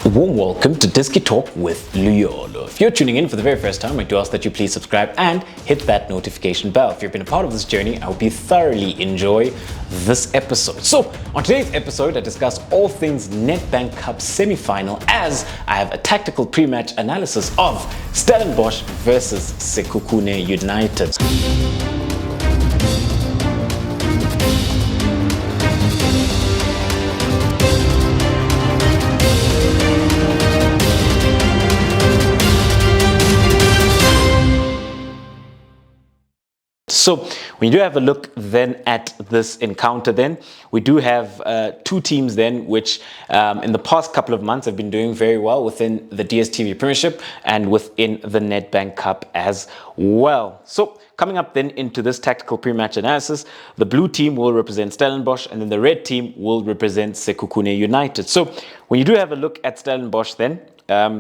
Warm welcome to Disky Talk with Luyolo. If you're tuning in for the very first time, I do ask that you please subscribe and hit that notification bell. If you've been a part of this journey, I hope you thoroughly enjoy this episode. So, on today's episode, I discuss all things Nedbank Cup semi-final as I have a tactical pre-match analysis of Stellenbosch versus Sekhukhune United. So when you do have a look then at this encounter then, we do have two teams then which in the past couple of months have been doing very well within the DStv Premiership and within the Nedbank Cup as well. So coming up then into this tactical pre-match analysis, the blue team will represent Stellenbosch and then the red team will represent Sekhukhune United. So when you do have a look at Stellenbosch then,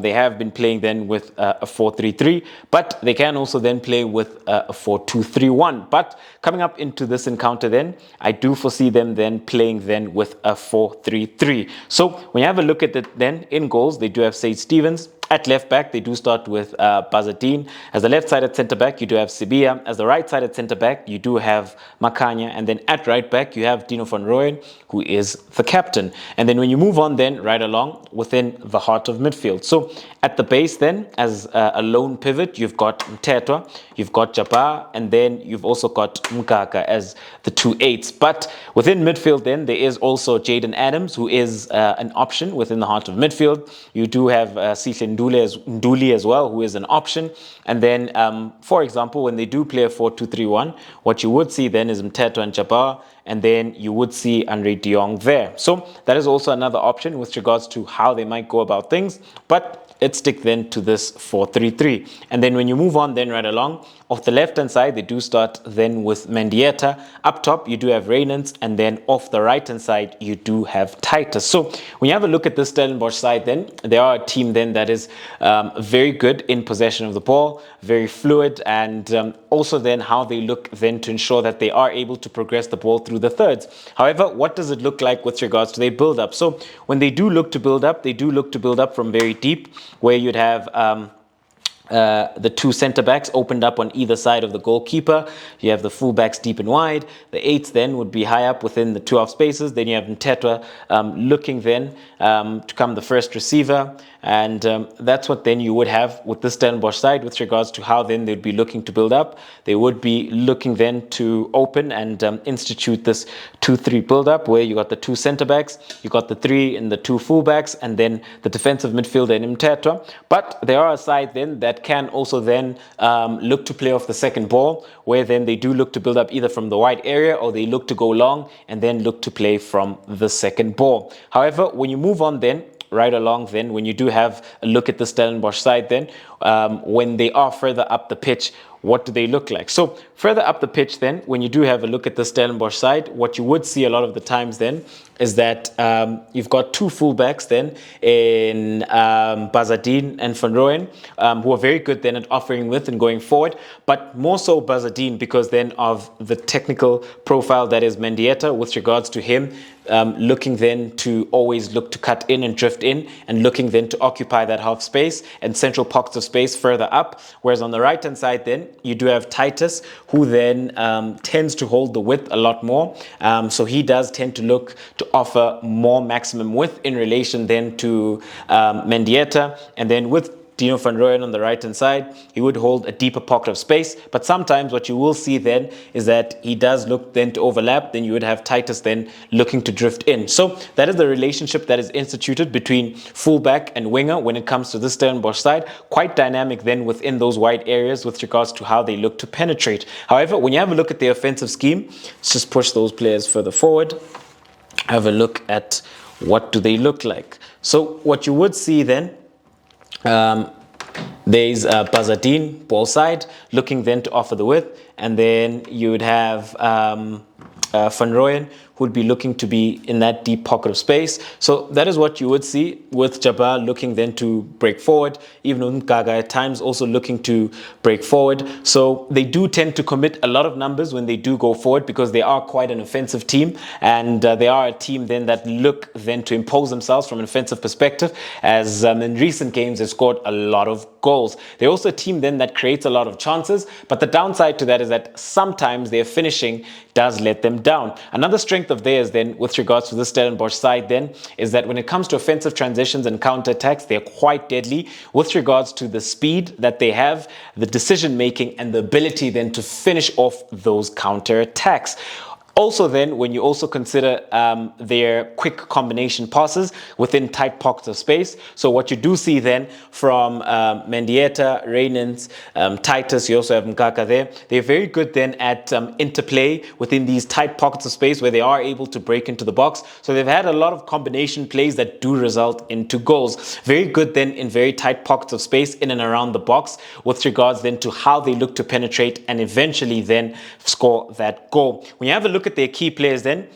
they have been playing then with a 4-3-3, but they can also then play with a 4-2-3-1. But coming up into this encounter then, I do foresee them then playing then with a 4-3-3. So when you have a look at it then, in goals, they do have Sage Stevens. At left back, they do start with Bazadine. As the left-sided centre-back, you do have Sibia. As the right-sided centre-back, you do have Makanya. And then at right-back, you have Dino van Rooyen, who is the captain. And then when you move on then, right along, within the heart of midfield. So at the base then, as a lone pivot, you've got Mtetwa, you've got Jabbar, and then you've also got Mkaka as the 2-8s. But within midfield then, there is also Jaden Adams, who is an option within the heart of midfield. You do have Sihle Nduli as well, who is an option. And then, for example, when they do play a 4-2-3-1, what you would see then is Mtetwa and Jabbar, and then you would see Andre de Jong there. So that is also another option with regards to how they might go about things. But let's stick then to this 4-3-3. And then when you move on then right along, off the left-hand side, they do start then with Mendieta. Up top, you do have Rayners. And then off the right-hand side, you do have Titus. So when you have a look at this Stellenbosch side then, they are a team then that is very good in possession of the ball, very fluid, and also then how they look then to ensure that they are able to progress the ball through the thirds. However, what does it look like with regards to their build-up? So when they do look to build up, they do look to build up from very deep, where you'd have the two centre-backs opened up on either side of the goalkeeper. You have the full-backs deep and wide. The eights then would be high up within the two half spaces. Then you have Mtetwa looking then to become the first receiver. And that's what then you would have with the Stellenbosch side with regards to how then they'd be looking to build up. They would be looking then to open and institute this 2-3 build-up, where you got the two centre-backs, you got the three and the two full-backs, and then the defensive midfielder in Mtetwa. But there are a side then that can also then look to play off the second ball, where then they do look to build up either from the wide area or they look to go long and then look to play from the second ball. However, when you move on then, right along then, when you do have a look at the Stellenbosch side then, when they are further up the pitch, what do they look like? So further up the pitch then, when you do have a look at the Stellenbosch side, what you would see a lot of the times then is that you've got two fullbacks then in Bazadine and Van Rooyen, who are very good then at offering width and going forward, but more so Bazadine because then of the technical profile that is Mendieta with regards to him looking then to always look to cut in and drift in and looking then to occupy that half space and central pockets of space further up. Whereas on the right hand side then you do have Titus, who then tends to hold the width a lot more. So he does tend to look to offer more maximum width in relation then to Mendieta. And then with Dino van Rooyen on the right-hand side, he would hold a deeper pocket of space. But sometimes what you will see then is that he does look then to overlap. Then you would have Titus then looking to drift in. So that is the relationship that is instituted between fullback and winger when it comes to the Stellenbosch side. Quite dynamic then within those wide areas with regards to how they look to penetrate. However, when you have a look at the offensive scheme, let's just push those players further forward. Have a look at what do they look like. So what you would see then, there's Bazadine, ball side, looking then to offer the width, and then you would have Van Rooyen, who'd be looking to be in that deep pocket of space. So that is what you would see with Jabbar looking then to break forward, even Umgaga at times also looking to break forward. So they do tend to commit a lot of numbers when they do go forward, because they are quite an offensive team, and they are a team then that look then to impose themselves from an offensive perspective, as in recent games they've scored a lot of goals. They're also a team then that creates a lot of chances, but the downside to that is that sometimes their finishing does let them down. Another strength of theirs then with regards to the Stellenbosch side then is that when it comes to offensive transitions and counter-attacks, they're quite deadly with regards to the speed that they have, the decision making, and the ability then to finish off those counter-attacks. Also then, when you also consider their quick combination passes within tight pockets of space. So what you do see then from Mendieta, Rayners, Titus, you also have Mkaka there. They're very good then at interplay within these tight pockets of space where they are able to break into the box. So they've had a lot of combination plays that do result into goals. Very good then in very tight pockets of space in and around the box with regards then to how they look to penetrate and eventually then score that goal. When you have a look at their key players then,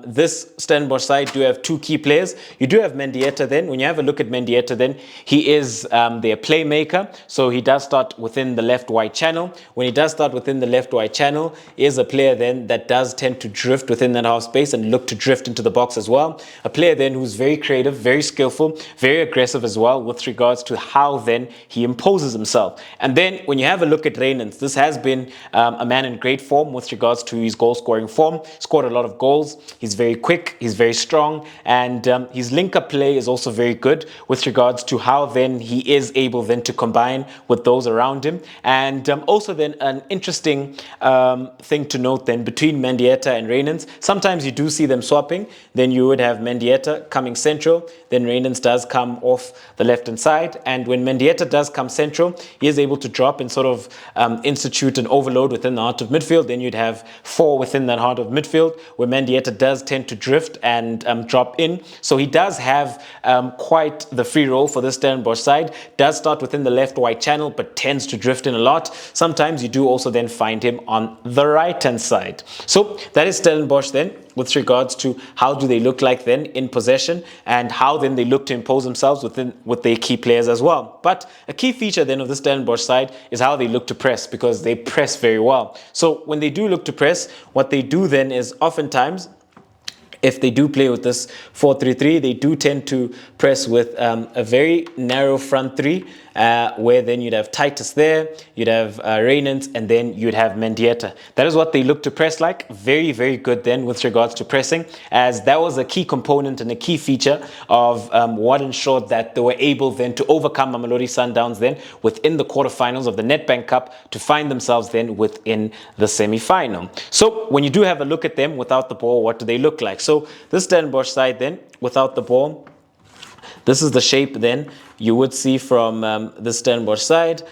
this Stellenbosch side do have two key players. You do have Mendieta then. When you have a look at Mendieta then, he is their playmaker. So he does start within the left wide channel. When he does start within the left wide channel, he is a player then that does tend to drift within that half space and look to drift into the box as well. A player then who's very creative, very skillful, very aggressive as well with regards to how then he imposes himself. And then when you have a look at Rayners, this has been a man in great form with regards to his goal scoring form. Scored a lot of goals. He's very quick, he's very strong, and his link-up play is also very good with regards to how then he is able then to combine with those around him. And also then an interesting thing to note then between Mendieta and Rayners, sometimes you do see them swapping. Then you would have Mendieta coming central, then Rayners does come off the left-hand side, and when Mendieta does come central, he is able to drop and sort of institute an overload within the heart of midfield. Then you'd have four within that heart of midfield, where Mendieta does tend to drift and drop in. So he does have quite the free role for this Stellenbosch side. Does start within the left wide channel, but tends to drift in a lot. Sometimes you do also then find him on the right hand side. So that is Stellenbosch then with regards to how do they look like then in possession, and how then they look to impose themselves with their key players as well. But a key feature then of the Stellenbosch side is how they look to press, because they press very well. So when they do look to press, what they do then is oftentimes, if they do play with this 4-3-3, they do tend to press with a very narrow front three, where then you'd have Titus there, you'd have Rayners, and then you'd have Mendieta. That is what they look to press like. Very, very good then with regards to pressing, as that was a key component and a key feature of what ensured that they were able then to overcome Mamelodi Sundowns then within the quarterfinals of the Nedbank Cup to find themselves then within the semi-final. So when you do have a look at them without the ball, what do they look like? So this Stellenbosch side then, without the ball, this is the shape then you would see from the Stellenbosch side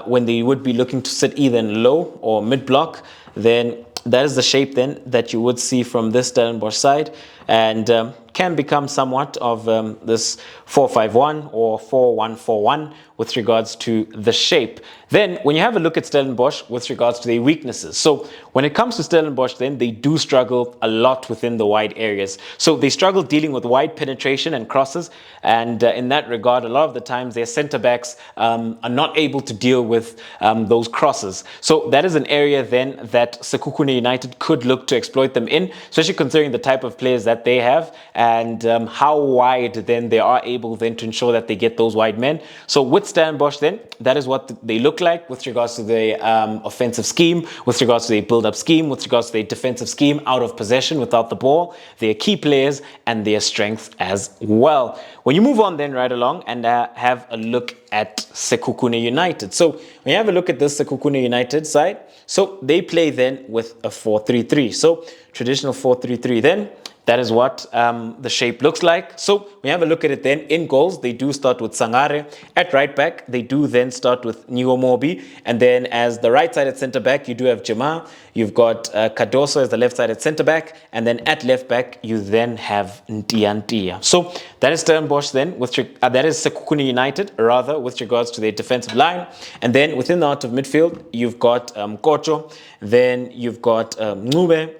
when they would be looking to sit either in low or mid block. Then that is the shape then that you would see from this Stellenbosch side, and can become somewhat of this 4-5-1 or 4-1-4-1 with regards to the shape. Then when you have a look at Stellenbosch with regards to their weaknesses, so when it comes to Stellenbosch then they do struggle a lot within the wide areas. So they struggle dealing with wide penetration and crosses, and in that regard a lot of the times their centre backs are not able to deal with those crosses. So that is an area then that Sekhukhune United could look to exploit them in, especially considering the type of players that they have and how wide then they are able then to ensure that they get those wide men. So with Stellenbosch then, that is what they look like with regards to the offensive scheme, with regards to the build-up scheme, with regards to the defensive scheme out of possession without the ball, their key players and their strengths as well. When you move on then right along and have a look at Sekhukhune United. So when you have a look at this Sekhukhune United side, so they play then with a 4-3-3. So traditional 4-3-3 then. That is what the shape looks like. So we have a look at it then. In goals, they do start with Sangare. At right back, they do then start with Niomobi. And then as the right-sided centre-back, you do have Jema. You've got Cardoso as the left-sided centre-back. And then at left-back, you then have Ntiantia. So that is Stellenbosch then. That is Sekhukhune United, rather, with regards to their defensive line. And then within the heart of midfield, you've got Mokotjo. Then you've got Ngube.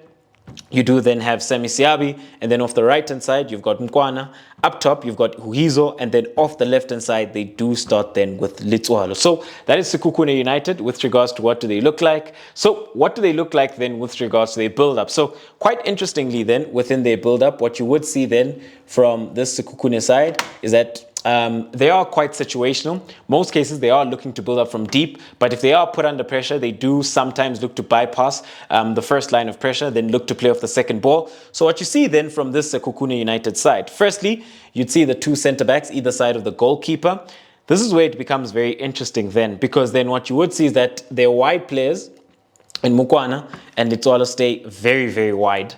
you do then have Semisiabi, and then off the right hand side you've got Mkwana. Up top you've got Huizo, and then off the left hand side they do start then with Litswalo. So that is Sekhukhune United with regards to what do they look like. So what do they look like then with regards to their build up? So quite interestingly then within their build up, what you would see then from this Sekhukhune side is that they are quite situational. Most cases they are looking to build up from deep, but if they are put under pressure, they do sometimes look to bypass the first line of pressure, then look to play off the second ball. So what you see then from this Sekhukhune United side, firstly, you'd see the two centre backs either side of the goalkeeper. This is where it becomes very interesting then, because then what you would see is that their wide players in Mukwana and Litswalo stay very, very wide.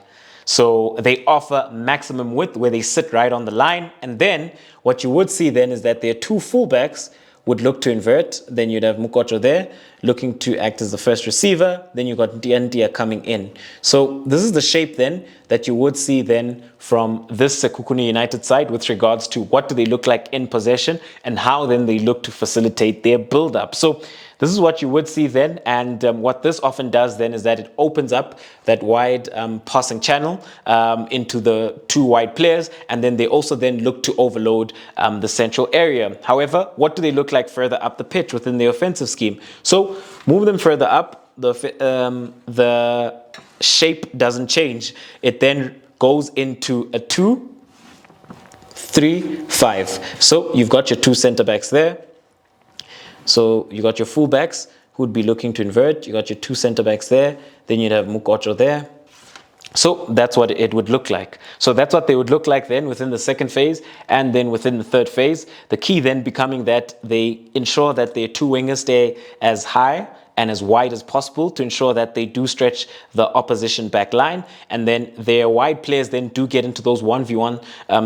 So they offer maximum width where they sit right on the line. And then what you would see then is that their two fullbacks would look to invert. Then you'd have Mokotjo there looking to act as the first receiver. Then you've got Ndia coming in. So this is the shape then that you would see then from this Sekhukhune United side with regards to what do they look like in possession and how then they look to facilitate their build-up. So this is what you would see then, and what this often does then is that it opens up that wide passing channel into the two wide players, and then they also then look to overload the central area. However, what do they look like further up the pitch within the offensive scheme? So move them further up, the shape doesn't change. It then goes into a 2-3-5. So you've got your two centre backs there. So you got your fullbacks who would be looking to invert. You got your two centre backs there. Then you'd have Mokotjo there. So that's what it would look like. So that's what they would look like then within the second phase and then within the third phase. The key then becoming that they ensure that their two wingers stay as high and as wide as possible to ensure that they do stretch the opposition back line. And then their wide players then do get into those 1v1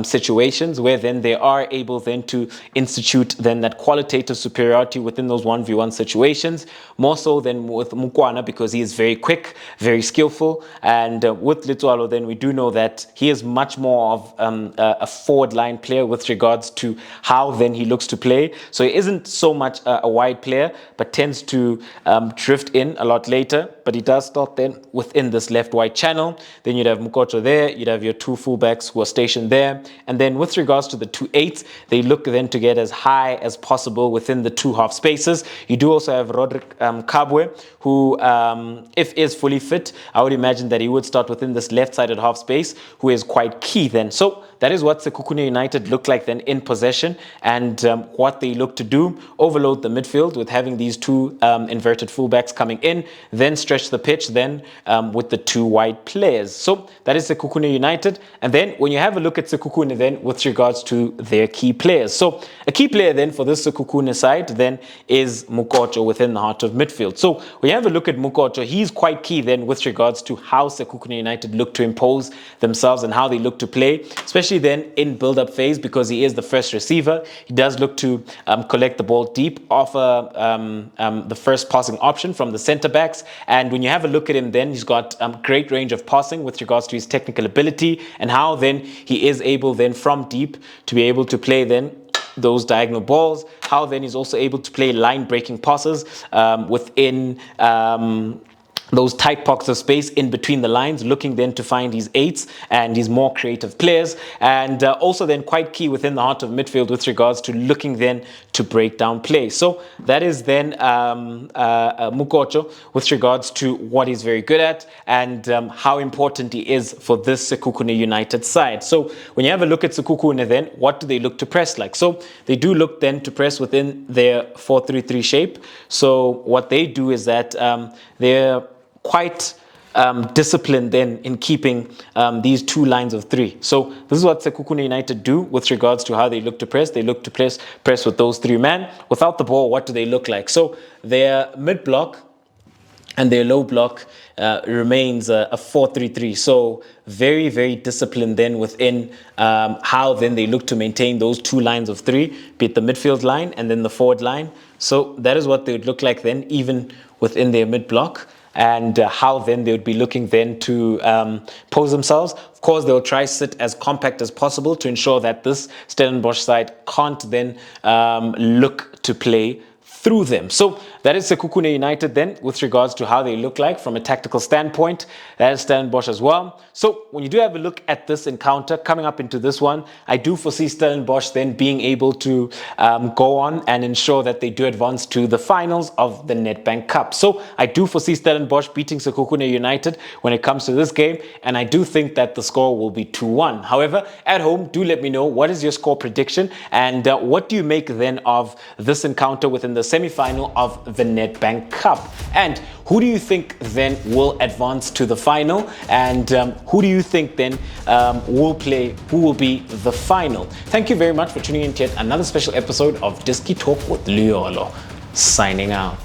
situations where then they are able then to institute then that qualitative superiority within those 1v1 situations, more so than with Mukwana because he is very quick, very skillful. And with Litswalo then we do know that he is much more of a forward line player with regards to how then he looks to play. So he isn't so much a wide player, but tends to drift in a lot later, but he does start then within this left-wide channel. Then you'd have Mokotjo there, you'd have your two fullbacks who are stationed there, and then with regards to the 2-8s, they look then to get as high as possible within the two half spaces. You do also have Roderick Kabwe, who, if is fully fit, I would imagine that he would start within this left-sided half space, who is quite key then. So that is what Sekhukhune United look like then in possession, and what they look to do, overload the midfield with having these two inverted fullbacks coming in, then stretch the pitch then with the two wide players. So that is Sekhukhune United. And then when you have a look at Sekhukhune then with regards to their key players. So a key player then for this Sekhukhune side then is Mokotjo within the heart of midfield. So when you have a look at Mokotjo, he's quite key then with regards to how Sekhukhune United look to impose themselves and how they look to play, especially then in build-up phase, because he is the first receiver. He does look to collect the ball deep, offer the first passing option from the centre backs. And when you have a look at him then, he's got great range of passing with regards to his technical ability and how then he is able then from deep to be able to play then those diagonal balls, how then he's also able to play line breaking passes within those tight pockets of space in between the lines, looking then to find his eights and his more creative players, and also then quite key within the heart of midfield with regards to looking then to break down play. So that is then Mokotjo with regards to what he's very good at and how important he is for this Sekhukhune United side. So when you have a look at Sekhukhune then, what do they look to press like? So they do look then to press within their 4-3-3 shape. So what they do is that they're quite disciplined then in keeping these two lines of three. So this is what Sekhukhune United do with regards to how they look to press. They look to press with those three men. Without the ball, what do they look like? So their mid block and their low block remains a 4-3-3. So very, very disciplined then within how then they look to maintain those two lines of three, be it the midfield line and then the forward line. So that is what they would look like then, even within their mid block. And how then they would be looking then to pose themselves. Of course, they'll try sit as compact as possible to ensure that this Stellenbosch side can't then look to play through them. So that is Sekhukhune United then, with regards to how they look like from a tactical standpoint. That is Stellenbosch as well. So when you do have a look at this encounter coming up into this one, I do foresee Stellenbosch then being able to go on and ensure that they do advance to the finals of the Nedbank Cup. So I do foresee Stellenbosch beating Sekhukhune United when it comes to this game, and I do think that the score will be 2-1. However, at home, do let me know what is your score prediction, and what do you make then of this encounter within the semi-final of the Nedbank Cup, and who do you think then will advance to the final, and who do you think then will be the final? Thank you very much for tuning in to yet another special episode of Diski Talk with Luyolo. Signing out.